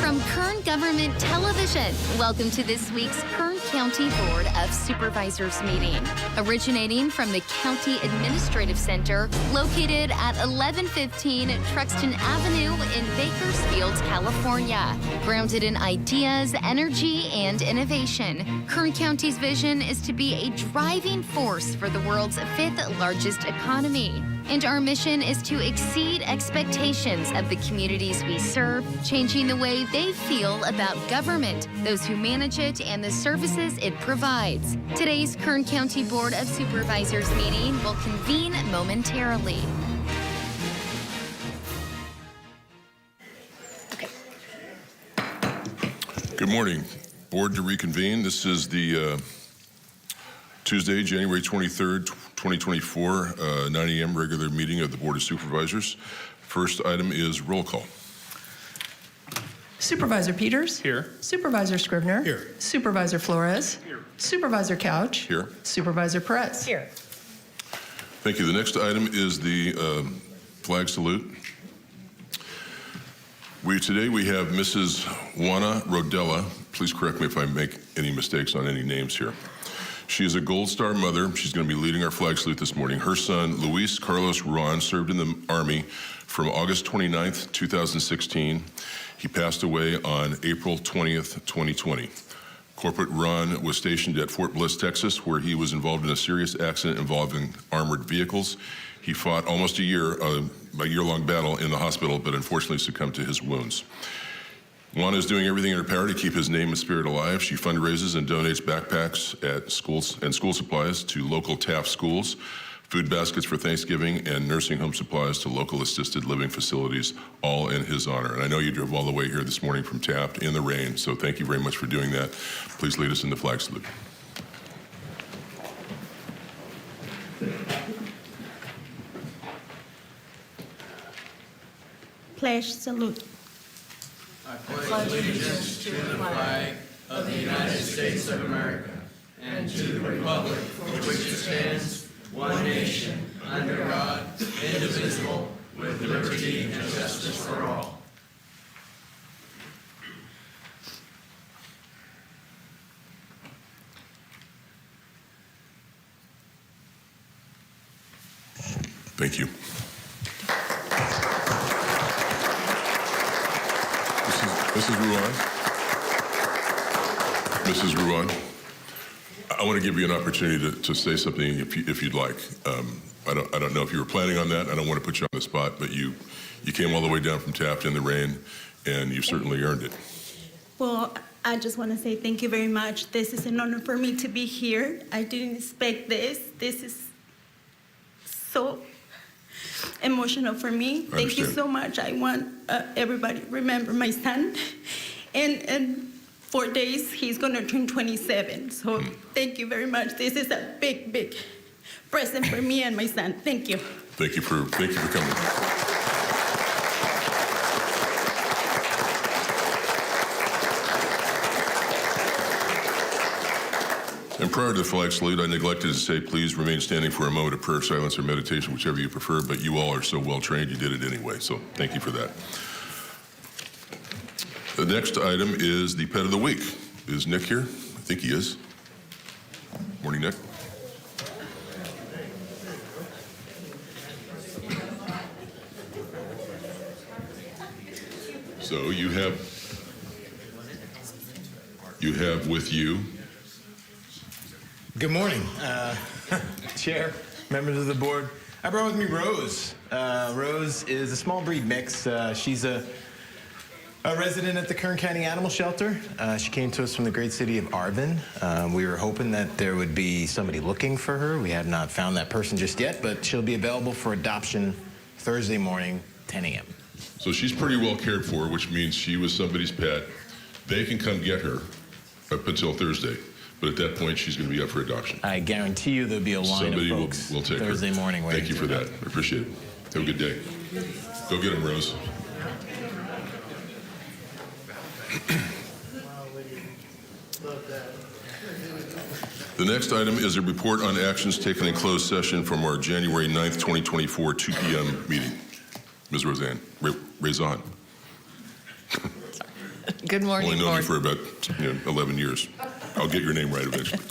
From Kern Government Television, welcome to this week's Kern County Board of Supervisors meeting. Originating from the County Administrative Center, located at 1115 Truxton Avenue in Bakersfield, California. Grounded in ideas, energy, and innovation, Kern County's vision is to be a driving force for the world's fifth largest economy. And our mission is to exceed expectations of the communities we serve, changing the way they feel about government, those who manage it, and the services it provides. Today's Kern County Board of Supervisors meeting will convene momentarily. Good morning. Board to reconvene. This is the Tuesday, January 23rd, 2024, 9 a.m. regular meeting of the Board of Supervisors. First item is roll call. Supervisor Peters. Here. Supervisor Scrivener. Here. Supervisor Flores. Here. Supervisor Couch. Here. Supervisor Perez. Here. Thank you. The next item is the flag salute. Today we have Mrs. Juana Rodella. Please correct me if I make any mistakes on any names here. She is a Gold Star mother. She's going to be leading our flag salute this morning. Her son, Luis Carlos Ruan, served in the Army from August 29th, 2016. He passed away on April 20th, 2020. Corporate Ruan was stationed at Fort Bliss, Texas, where he was involved in a serious accident involving armored vehicles. He fought almost a year-long battle in the hospital, but unfortunately succumbed to his wounds. Juana is doing everything in her power to keep his name and spirit alive. She fundraises and donates backpacks at schools and school supplies to local TAF schools, food baskets for Thanksgiving, and nursing home supplies to local assisted living facilities, all in his honor. And I know you drove all the way here this morning from Taft in the rain, so thank you very much for doing that. Please lead us in the flag salute. Pledge salute. I pledge allegiance to the flag of the United States of America and to the republic for which it stands, one nation, under God, indivisible, with liberty and justice for all. Thank you. Mrs. Ruan. Mrs. Ruan, I want to give you an opportunity to say something if you'd like. I don't know if you were planning on that. I don't want to put you on the spot, but you came all the way down from Taft in the rain, and you certainly earned it. Well, I just want to say thank you very much. This is an honor for me to be here. I didn't expect this. This is so emotional for me. Thank you so much. I want everybody to remember my son. And 4 days, he's going to turn 27. So thank you very much. This is a big, big present for me and my son. Thank you. Thank you for coming. And prior to the flag salute, I neglected to say, please remain standing for a moment of prayer, silence, or meditation, whichever you prefer, but you all are so well trained, you did it anyway, so thank you for that. The next item is the pet of the week. Is Nick here? I think he is. Morning, Nick. So you have with you. Good morning, Chair, members of the board. I brought with me Rose. Rose is a small breed mix. She's a resident at the Kern County Animal Shelter. She came to us from the great city of Arvin. We were hoping that there would be somebody looking for her. We have not found that person just yet, but she'll be available for adoption Thursday morning, 10 a.m. So she's pretty well cared for, which means she was somebody's pet. They can come get her up until Thursday. But at that point, she's going to be up for adoption. I guarantee you there'll be a line Somebody of folks will take Thursday her. morning waiting. Thank you for that. I appreciate it. Have a good day. Go get him, Rose. The next item is a report on actions taken in closed session from our January 9th, 2024, 2 p.m. meeting. Ms. Roseanne, Razan. Good morning, Only known you Board. for about 11 years. I'll get your name right eventually.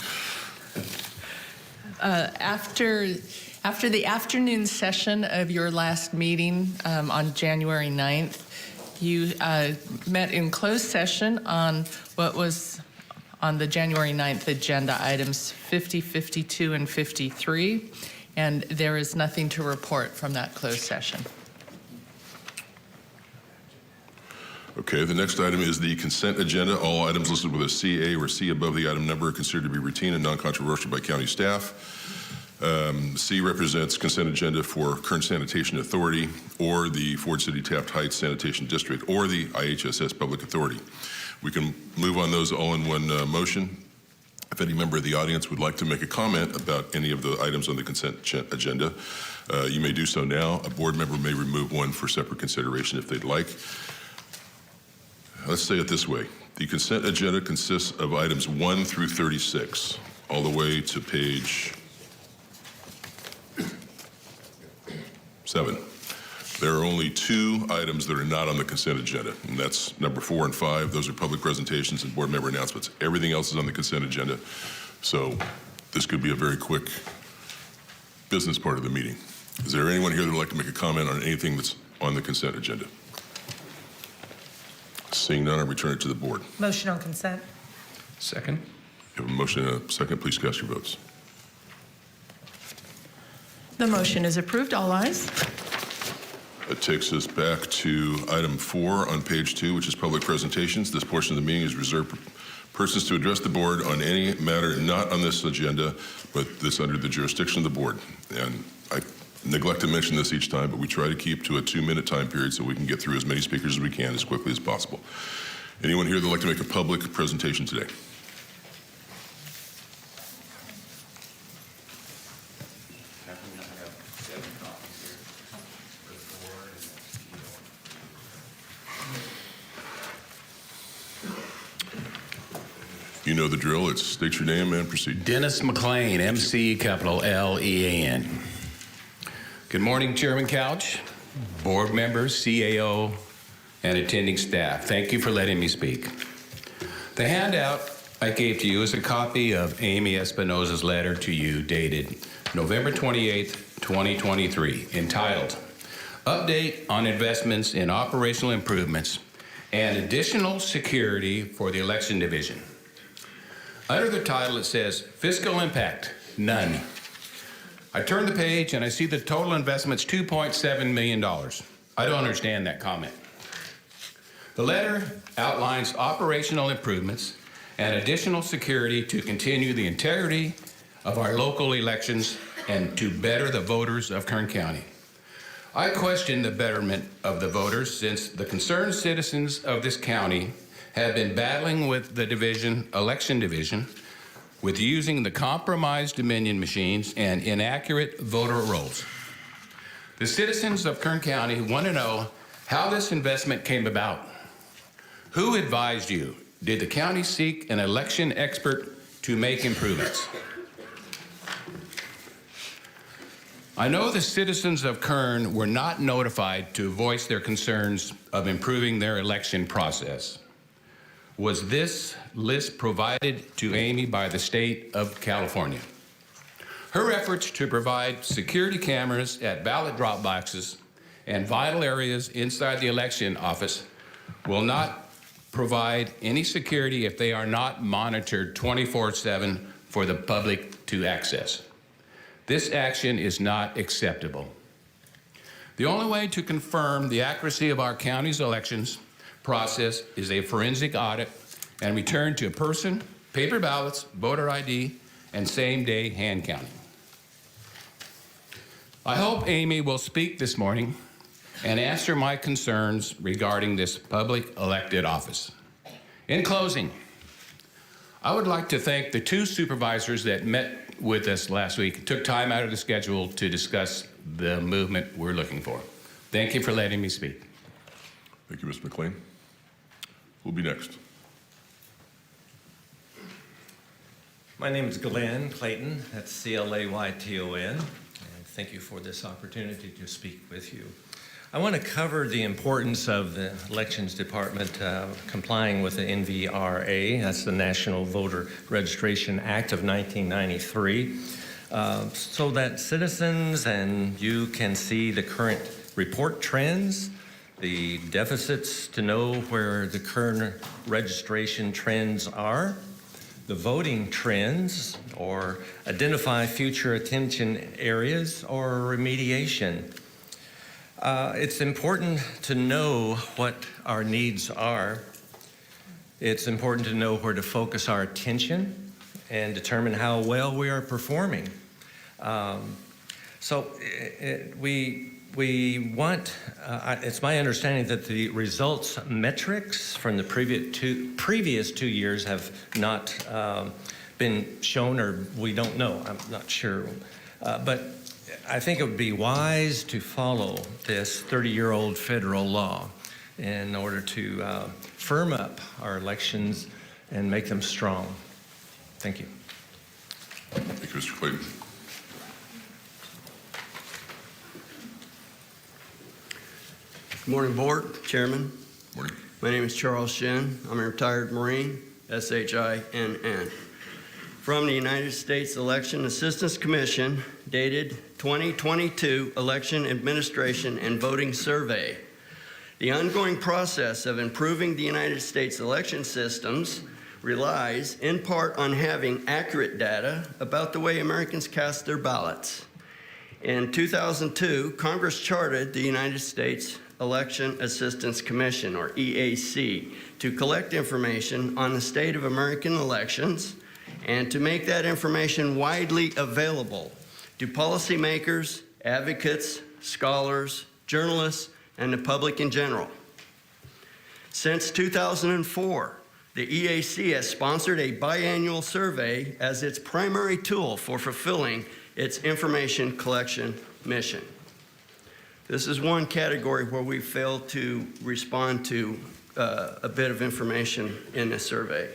After the afternoon session of your last meeting on January 9th, you met in closed session on what was on the January 9th agenda, items 50, 52, and 53, and there is nothing to report from that closed session. Okay, the next item is the consent agenda. All items listed with a CA or C above the item number are considered to be routine and non-controversial by county staff. C represents consent agenda for Kern Sanitation Authority or the Ford City Taft Heights Sanitation District or the IHSS Public Authority. We can move on those all in one motion. If any member of the audience would like to make a comment about any of the items on the consent agenda, you may do so now. A board member may remove one for separate consideration if they'd like. Let's say it this way. The consent agenda consists of items 1 through 36, all the way to page 7. There are only 2 items that are not on the consent agenda, and that's number 4 and 5. Those are public presentations and board member announcements. Everything else is on the consent agenda, so this could be a very quick business part of the meeting. Is there anyone here that would like to make a comment on anything that's on the consent agenda? Seeing none, I'll return it to the board. Motion on consent. Second. You have a motion and a second. Please cast your votes. The motion is approved. All ayes. That takes us back to item 4 on page 2, which is public presentations. This portion of the meeting is reserved for persons to address the board on any matter not on this agenda, but that's under the jurisdiction of the board. And I neglect to mention this each time, but we try to keep to a 2-minute time period so we can get through as many speakers as we can as quickly as possible. Anyone here that would like to make a public presentation today? You know the drill. It's state your name and proceed. Dennis McLean, MC capital L-E-A-N. Good morning, Chairman Couch, board members, CAO, and attending staff. Thank you for letting me speak. The handout I gave to you is a copy of Amy Espinoza's letter to you dated November 28, 2023, entitled Update on Investments in Operational Improvements and Additional Security for the Election Division. Under the title, it says, Fiscal Impact, None. I turn the page and I see the total investment's $2.7 million. I don't understand that comment. The letter outlines operational improvements and additional security to continue the integrity of our local elections and to better the voters of Kern County. I question the betterment of the voters since the concerned citizens of this county have been battling with the election division with using the compromised Dominion machines and inaccurate voter rolls. The citizens of Kern County want to know how this investment came about. Who advised you? Did the county seek an election expert to make improvements? I know the citizens of Kern were not notified to voice their concerns of improving their election process. Was this list provided to Amy by the state of California? Her efforts to provide security cameras at ballot drop boxes and vital areas inside the election office will not provide any security if they are not monitored 24/7 for the public to access. This action is not acceptable. The only way to confirm the accuracy of our county's elections process is a forensic audit and return to person, paper ballots, voter ID, and same-day hand counting. I hope Amy will speak this morning and answer my concerns regarding this public elected office. In closing, I would like to thank the 2 supervisors that met with us last week, took time out of the schedule to discuss the movement we're looking for. Thank you for letting me speak. Thank you, Mr. McLean. Who'll be next? My name is Glenn Clayton, that's C-L-A-Y-T-O-N, and thank you for this opportunity to speak with you. I want to cover the importance of the Elections Department complying with the NVRA, that's the National Voter Registration Act of 1993, so that citizens and you can see the current report trends, the deficits to know where the current registration trends are, the voting trends, or identify future attention areas or remediation. It's important to know what our needs are. It's important to know where to focus our attention and determine how well we are performing. We want, it's my understanding that the results metrics from the previous 2 years have not been shown, or we don't know, I'm not sure. But I think it would be wise to follow this 30-year-old federal law in order to firm up our elections and make them strong. Thank you. Thank you, Mr. Clayton. Good morning, Board, Chairman. Morning. My name is Charles Shin. I'm a retired Marine, SHINN. From the United States Election Assistance Commission, dated 2022 Election Administration and Voting Survey. The ongoing process of improving the United States election systems relies in part on having accurate data about the way Americans cast their ballots. In 2002, Congress chartered the United States Election Assistance Commission, or EAC, to collect information on the state of American elections and to make that information widely available to policymakers, advocates, scholars, journalists, and the public in general. Since 2004, the EAC has sponsored a biannual survey as its primary tool for fulfilling its information collection mission. This is one category where we failed to respond to a bit of information in the survey.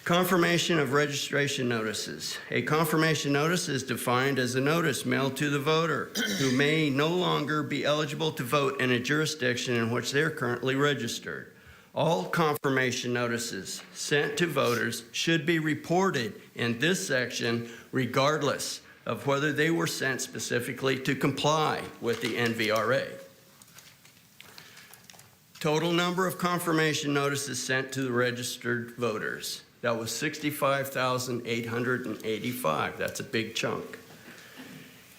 Confirmation of registration notices. A confirmation notice is defined as a notice mailed to the voter who may no longer be eligible to vote in a jurisdiction in which they're currently registered. All confirmation notices sent to voters should be reported in this section regardless of whether they were sent specifically to comply with the NVRA. Total number of confirmation notices sent to the registered voters. That was 65,885. That's a big chunk.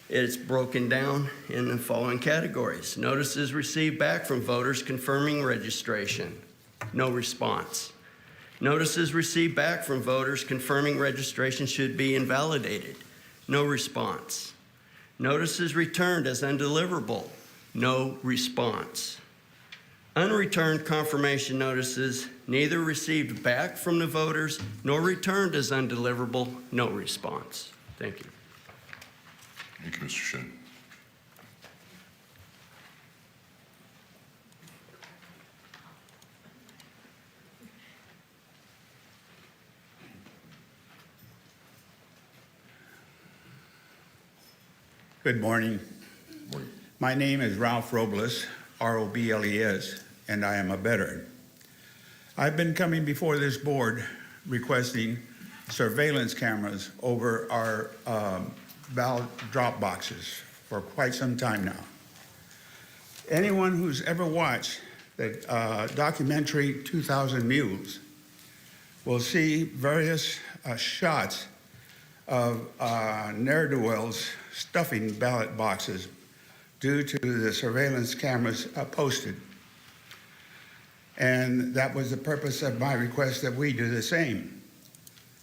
It's broken down in the following categories. Notices received back from voters confirming registration. No response. Notices received back from voters confirming registration should be invalidated. No response. Notices returned as undeliverable. No response. Unreturned confirmation notices, neither received back from the voters nor returned as undeliverable. No response. Thank you. Thank you, Mr. Shin. Good morning. Morning. My name is Ralph Robles, R-O-B-L-E-S, and I am a veteran. I've been coming before this board requesting surveillance cameras over our ballot drop boxes for quite some time now. Anyone who's ever watched the documentary 2,000 Mules will see various shots of ne'er-do-wells stuffing ballot boxes due to the surveillance cameras posted. And that was the purpose of my request that we do the same.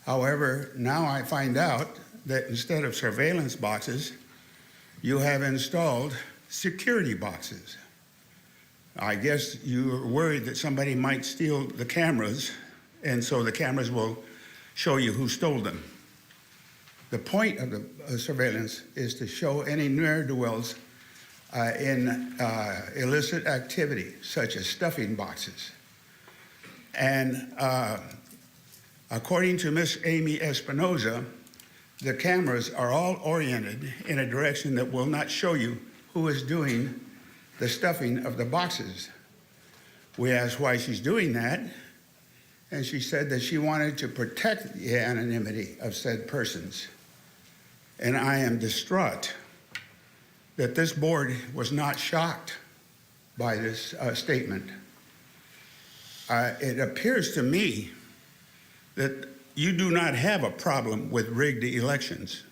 However, now I find out that instead of surveillance boxes, you have installed security boxes. I guess you're worried that somebody might steal the cameras, and so the cameras will show you who stole them. The point of the surveillance is to show any ne'er-do-wells in illicit activity, such as stuffing boxes. And according to Miss Amy Espinoza, the cameras are all oriented in a direction that will not show you who is doing the stuffing of the boxes. We asked why she's doing that, and she said that she wanted to protect the anonymity of said persons. And I am distraught that this board was not shocked by this statement. It appears to me that you do not have a problem with rigged elections,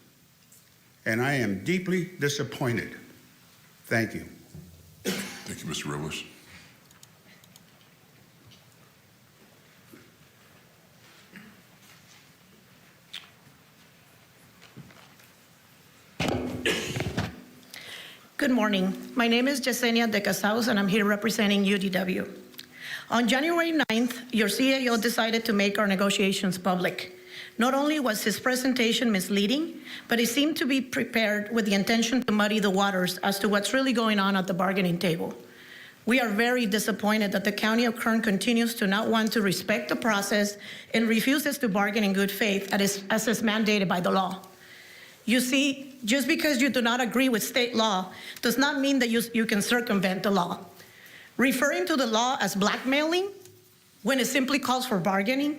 and I am deeply disappointed. Thank you. Thank you, Mr. Robles. Good morning. My name is Yesenia de Casaus, and I'm here representing UDW. On January 9th, your CAO decided to make our negotiations public. Not only was his presentation misleading, but he seemed to be prepared with the intention to muddy the waters as to what's really going on at the bargaining table. We are very disappointed that the County of Kern continues to not want to respect the process and refuses to bargain in good faith as is mandated by the law. You see, just because you do not agree with state law does not mean that you can circumvent the law. Referring to the law as blackmailing when it simply calls for bargaining,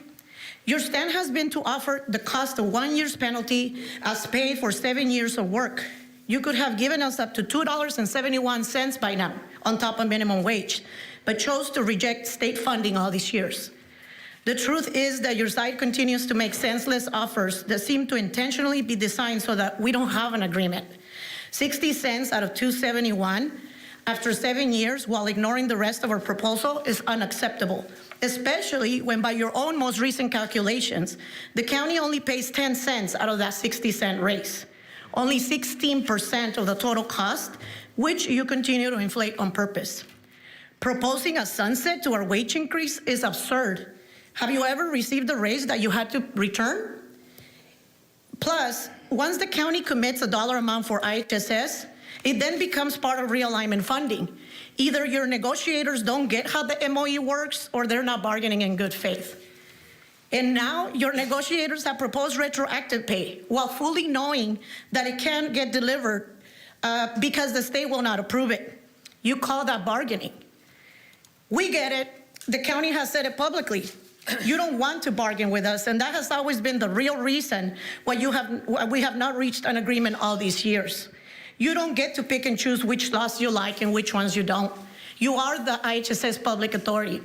your stand has been to offer the cost of 1 year's penalty as pay for 7 years of work. You could have given us up to $2.71 by now on top of minimum wage, but chose to reject state funding all these years. The truth is that your side continues to make senseless offers that seem to intentionally be designed so that we don't have an agreement. 60 cents out of 271 after 7 years while ignoring the rest of our proposal is unacceptable, especially when by your own most recent calculations, the county only pays 10 cents out of that 60-cent raise, only 16% of the total cost, which you continue to inflate on purpose. Proposing a sunset to our wage increase is absurd. Have you ever received a raise that you had to return? Plus, once the county commits a dollar amount for IHSS, it then becomes part of realignment funding. Either your negotiators don't get how the MOE works or they're not bargaining in good faith. And now your negotiators have proposed retroactive pay while fully knowing that it can't get delivered because the state will not approve it. You call that bargaining. We get it. The county has said it publicly. You don't want to bargain with us, and that has always been the real reason why we have not reached an agreement all these years. You don't get to pick and choose which laws you like and which ones you don't. You are the IHSS public authority.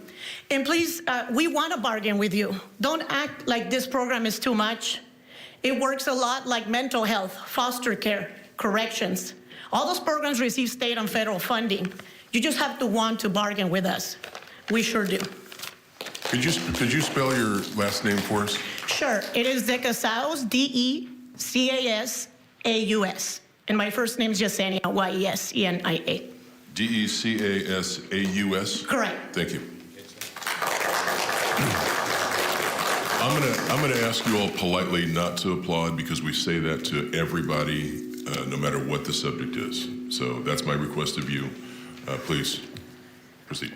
And please, we want to bargain with you. Don't act like this program is too much. It works a lot like mental health, foster care, corrections. All those programs receive state and federal funding. You just have to want to bargain with us. We sure do. Could you spell your last name for us? Sure. It is Decasaus, D-E-C-A-S-A-U-S. And my first name is Yesenia, Y-E-S-E-N-I-A. D-E-C-A-S-A-U-S? Correct. Thank you. I'm gonna ask you all politely not to applaud because we say that to everybody, no matter what the subject is. So that's my request of you. Please proceed.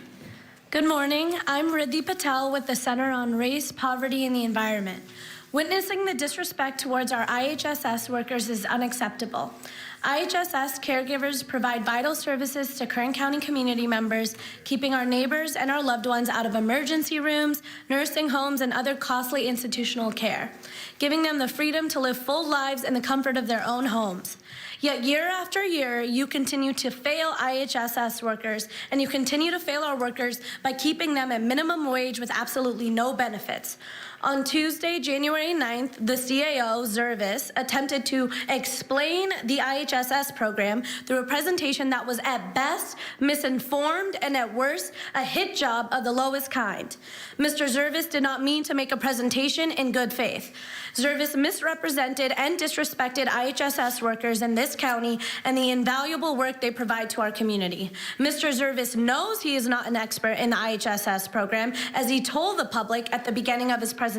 Good morning. I'm Riddhi Patel with the Center on Race, Poverty, and the Environment. Witnessing the disrespect towards our IHSS workers is unacceptable. IHSS caregivers provide vital services to Kern County community members, keeping our neighbors and our loved ones out of emergency rooms, nursing homes, and other costly institutional care, giving them the freedom to live full lives in the comfort of their own homes. Yet year after year, you continue to fail IHSS workers, and you continue to fail our workers by keeping them at minimum wage with absolutely no benefits. On Tuesday, January 9th, the CAO, Zervis, attempted to explain the IHSS program through a presentation that was at best misinformed and at worst a hit job of the lowest kind. Mr. Zervis did not mean to make a presentation in good faith. Zervis misrepresented and disrespected IHSS workers in this county and the invaluable work they provide to our community. Mr. Zervis knows he is not an expert in the IHSS program, as he told the public at the beginning of his presentation.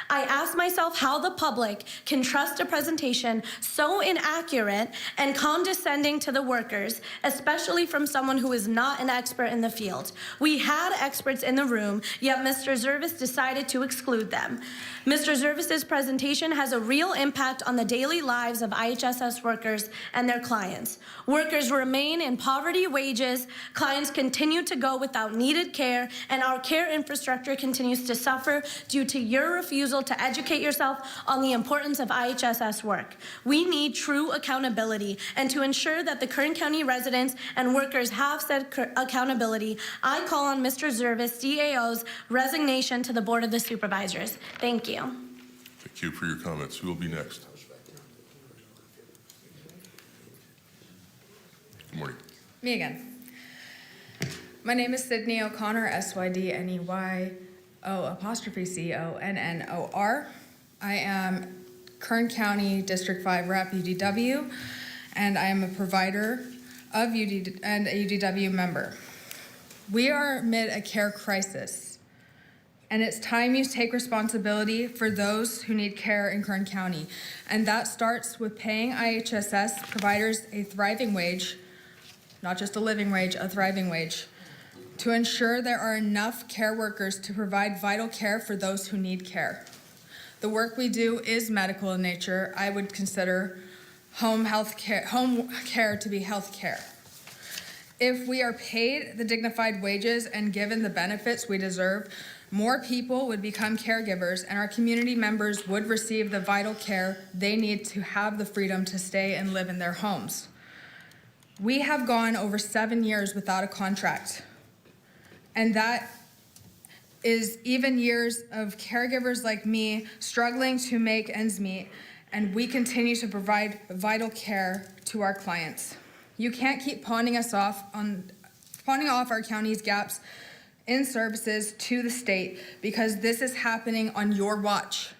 I asked myself how the public can trust a presentation so inaccurate environment and condescending to the workers, especially from someone who is not an expert in the field. We had experts in the room, yet Mr. Zervis decided to exclude them. Mr. Zervis's presentation has a real impact on the daily lives of IHSS workers and their clients. Workers remain in poverty wages, clients continue to go without needed care, and our care infrastructure continues to suffer due to your refusal to educate yourself on the importance of IHSS work. We need true accountability, and to ensure that the Kern County residents and workers have said accountability, I call on Mr. Zervis, CAO's resignation to the Board of the Supervisors. Thank you. Thank you for your comments. Who will be next? Good morning. Me again. My name is Sydney O'Connor, SYDNEYO''CONNOR. I am Kern County District 5 Rep UDW, and I am a provider of and a UDW member. We are amid a care crisis, and it's time you take responsibility for those who need care in Kern County, and that starts with paying IHSS providers a thriving wage, not just a living wage, a thriving wage, to ensure there are enough care workers to provide vital care for those who need care. The work we do is medical in nature. I would consider home care to be health care. If we are paid the dignified wages and given the benefits we deserve, more people would become caregivers and our community members would receive the vital care they need to have the freedom to stay and live in their homes. We have gone over 7 years without a contract, and that is even years of caregivers like me struggling to make ends meet, and we continue to provide vital care to our clients. You can't keep pawning off our county's gaps in services to the state, because this is happening on your watch,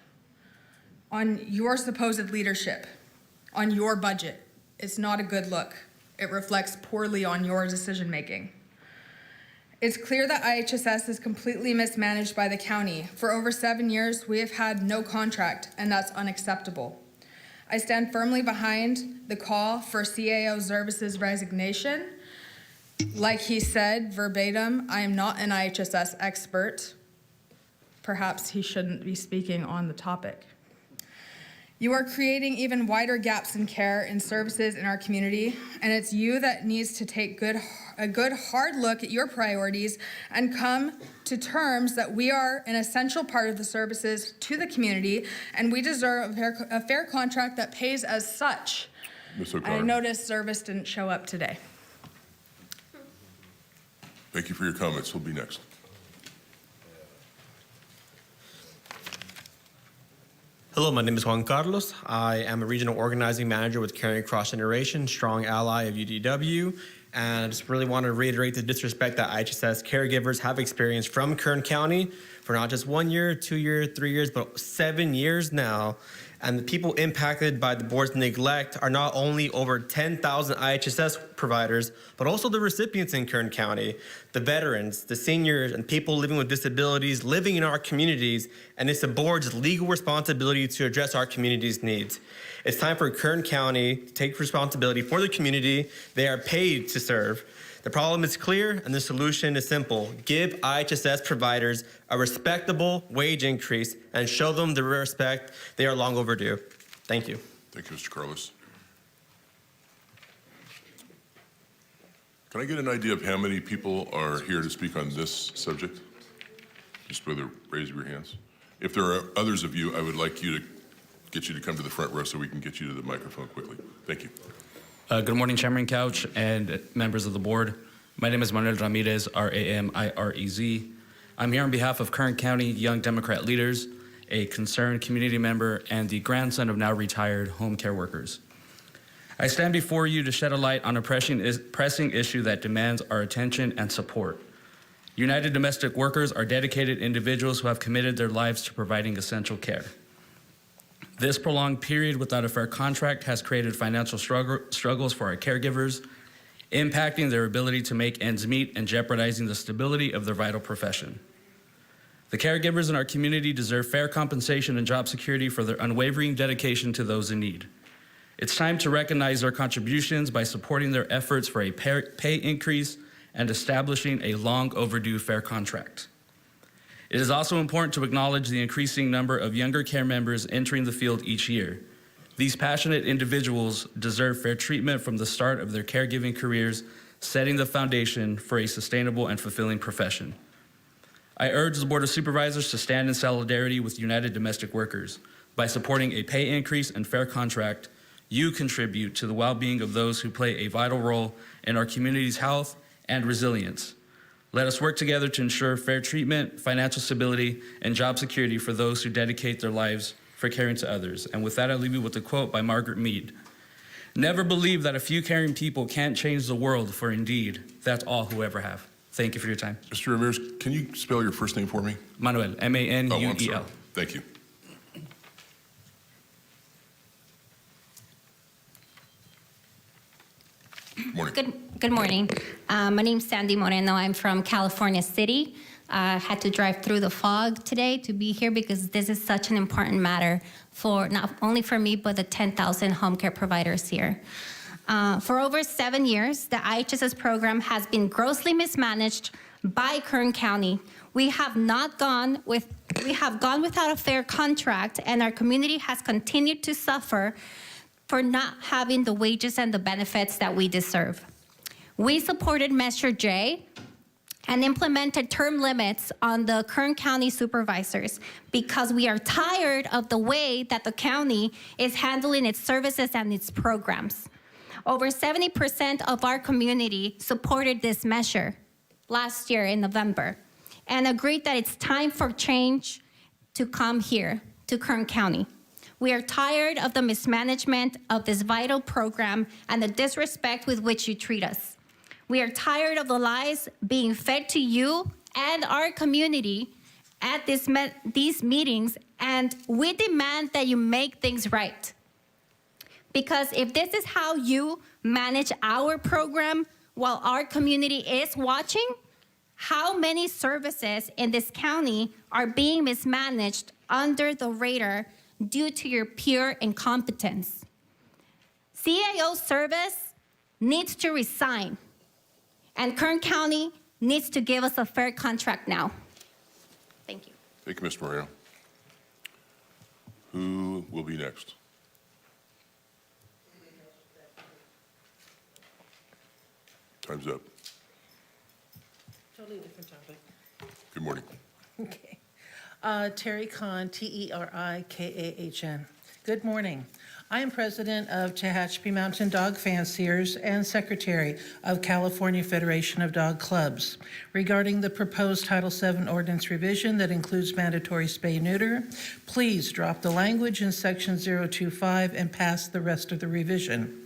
on your supposed leadership, on your budget. It's not a good look. It reflects poorly on your decision making. It's clear that IHSS is completely mismanaged by the county. For over 7 years, we have had no contract, and that's unacceptable. I stand firmly behind the call for CAO Zervis's resignation. Like he said verbatim, I am not an IHSS expert. Perhaps he shouldn't be speaking on the topic. You are creating even wider gaps in care and services in our community, and it's you that needs to take a good hard look at your priorities and come to terms that we are an essential part of the services to the community, and we deserve a fair contract that pays as such. Ms. O'Connor. I noticed Zervis didn't show up today. Thank you for your comments. Who will be next? Hello, my name is Juan Carlos. I am a regional organizing manager with Caring Cross Generation, strong ally of UDW, and I just really want to reiterate the disrespect that IHSS caregivers have experienced from Kern County for not just 1 year, 2 years, 3 years, but 7 years now. And the people impacted by the board's neglect are not only over 10,000 IHSS providers, but also the recipients in Kern County, the veterans, the seniors, and people living with disabilities living in our communities, and it's the board's legal responsibility to address our community's needs. It's time for Kern County to take responsibility for the community they are paid to serve. The problem is clear, and the solution is simple. Give IHSS providers a respectable wage increase and show them the respect they are long overdue. Thank you. Thank you, Mr. Carlos. Can I get an idea of how many people are here to speak on this subject? Just by the raise of your hands. If there are others of you, I would like you to get you to come to the front row so we can get you to the microphone quickly. Thank you. Good morning, Chairman Couch and members of the board. My name is Manuel Ramirez, R-A-M-I-R-E-Z. I'm here on behalf of Kern County Young Democrat leaders, a concerned community member, and the grandson of now retired home care workers. I stand before you to shed a light on a pressing issue that demands our attention and support. United Domestic Workers are dedicated individuals who have committed their lives to providing essential care. This prolonged period without a fair contract has created financial struggles for our caregivers, impacting their ability to make ends meet and jeopardizing the stability of their vital profession. The caregivers in our community deserve fair compensation and job security for their unwavering dedication to those in need. It's time to recognize their contributions by supporting their efforts for a pay increase and establishing a long overdue fair contract. It is also important to acknowledge the increasing number of younger care members entering the field each year. These passionate individuals deserve fair treatment from the start of their caregiving careers, setting the foundation for a sustainable and fulfilling profession. I urge the Board of Supervisors to stand in solidarity with United Domestic Workers. By supporting a pay increase and fair contract, you contribute to the well-being of those who play a vital role in our community's health and resilience. Let us work together to ensure fair treatment, financial stability, and job security for those who dedicate their lives for caring to others. And with that, I leave you with a quote by Margaret Mead. Never believe that a few caring people can't change the world, for indeed, that's all who ever have. Thank you for your time. Mr. Ramirez, can you spell your first name for me? Manuel, M-A-N-U-E-L. Oh, I'm sorry. Thank you. Morning. Good morning. My name's Sandy Moreno. I'm from California City. Had to drive through the fog today to be here because this is such an important matter for not only for me, but the 10,000 home care providers here. For over 7 years, the IHSS program has been grossly mismanaged by Kern County. We have gone without a fair contract, and our community has continued to suffer for not having the wages and the benefits that we deserve. We supported Measure J and implemented term limits on the Kern County supervisors because we are tired of the way that the county is handling its services and its programs. Over 70% of our community supported this measure last year in November and agreed that it's time for change to come here to Kern County. We are tired of the mismanagement of this vital program and the disrespect with which you treat us. We are tired of the lies being fed to you and our community at these meetings, and we demand that you make things right. Because if this is how you manage our program while our community is watching, how many services in this county are being mismanaged under the radar due to your pure incompetence? CAO service needs to resign, and Kern County needs to give us a fair contract now. Thank you. Thank you, Mr. Moreno. Who will be next? Time's up. Totally different topic. Good morning. Okay. Terry Kahn, T-E-R-I-K-A-H-N. Good morning. I am president of Tehachapi Mountain Dog Fanciers and secretary of California Federation of Dog Clubs. Regarding the proposed Title VII ordinance revision that includes mandatory spay-neuter, please drop the language in Section 025 and pass the rest of the revision.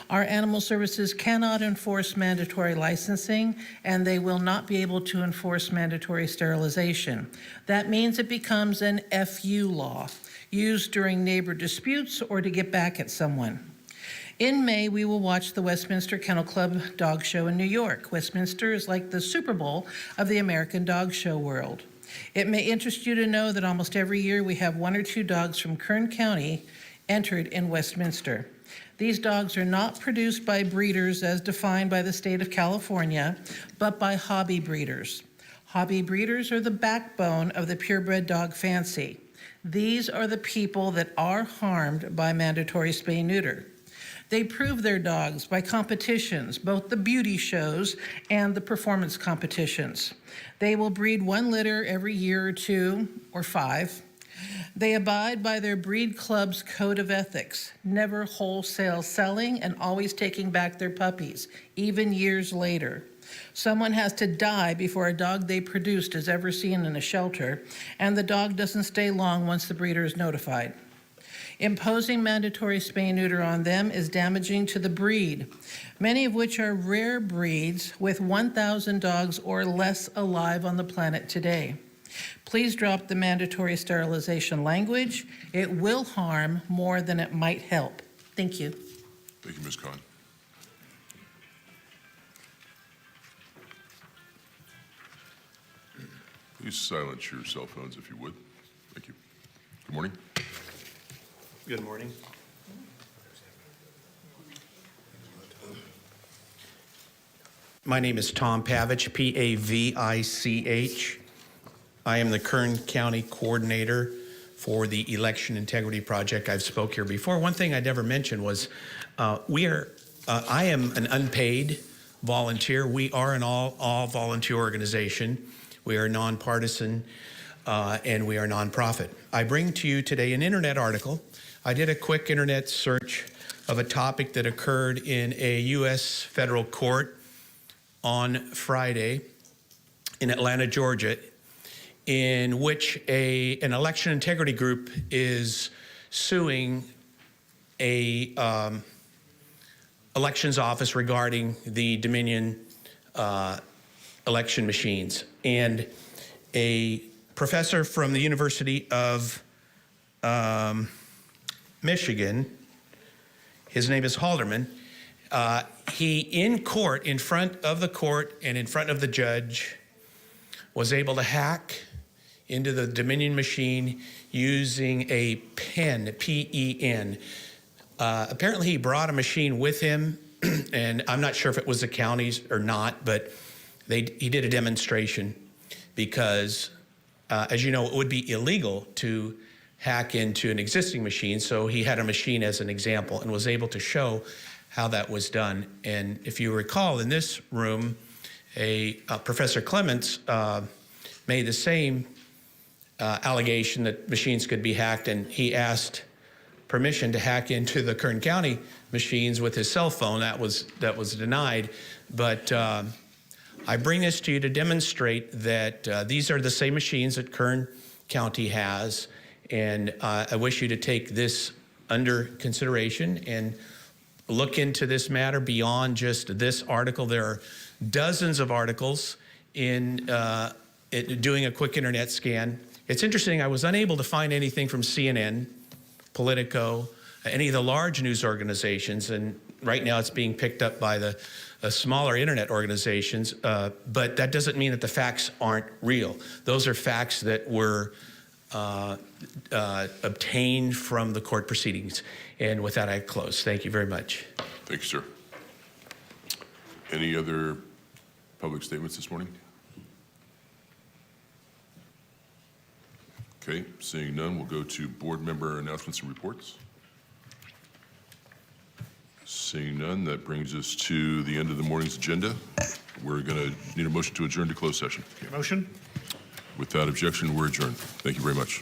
Our animal services cannot enforce mandatory licensing, and they will not be able to enforce mandatory sterilization. That means it becomes an FU law, used during neighbor disputes or to get back at someone. In May, we will watch the Westminster Kennel Club Dog Show in New York. Westminster is like the Super Bowl of the American dog show world. It may interest you to know that almost every year we have 1 or 2 dogs from Kern County entered in Westminster. These dogs are not produced by breeders as defined by the state of California, but by hobby breeders. Hobby breeders are the backbone of the purebred dog fancy. These are the people that are harmed by mandatory spay-neuter. They prove their dogs by competitions, both the beauty shows and the performance competitions. They will breed 1 litter every year or 2 or 5. They abide by their breed club's code of ethics, never wholesale selling and always taking back their puppies, even years later. Someone has to die before a dog they produced is ever seen in a shelter, and the dog doesn't stay long once the breeder is notified. Imposing mandatory spay-neuter on them is damaging to the breed, many of which are rare breeds with 1,000 dogs or less alive on the planet today. Please drop the mandatory sterilization language. It will harm more than it might help. Thank you. Thank you, Ms. Khan. Please silence your cell phones if you would. Thank you. Good morning. Good morning. My name is Tom Pavich, P-A-V-I-C-H. I am the Kern County Coordinator for the Election Integrity Project. I've spoke here before. One thing I never mentioned was I am an unpaid volunteer. We are an all volunteer organization. We are nonpartisan and we are nonprofit. I bring to you today an internet article. I did a quick internet search of a topic that occurred in a U.S. federal court on Friday in Atlanta, Georgia, in which an election integrity group is suing a elections office regarding the Dominion election machines. And a professor from the University of Michigan, his name is Halderman, he in court, in front of the court and in front of the judge, was able to hack into the Dominion machine using a pen, P-E-N. Apparently he brought a machine with him, and I'm not sure if it was the county's or not, but he did a demonstration because, as you know, it would be illegal to hack into an existing machine, so he had a machine as an example and was able to show how that was done. And if you recall, in this room, Professor Clements made the same allegation that machines could be hacked, and he asked permission to hack into the Kern County machines with his cell phone. That was denied. But I bring this to you to demonstrate that these are the same machines that Kern County has, and I wish you to take this under consideration and look into this matter beyond just this article. There are dozens of articles in doing a quick internet scan. It's interesting, I was unable to find anything from CNN, Politico, any of the large news organizations, and right now it's being picked up by the smaller internet organizations, but that doesn't mean that the facts aren't real. Those are facts that were obtained from the court proceedings. And with that, I close. Thank you very much. Thank you, sir. Any other public statements this morning? Okay, seeing none, we'll go to board member announcements and reports. Seeing none, that brings us to the end of the morning's agenda. We're going to need a motion to adjourn to closed session. Motion? Without objection, we're adjourned. Thank you very much.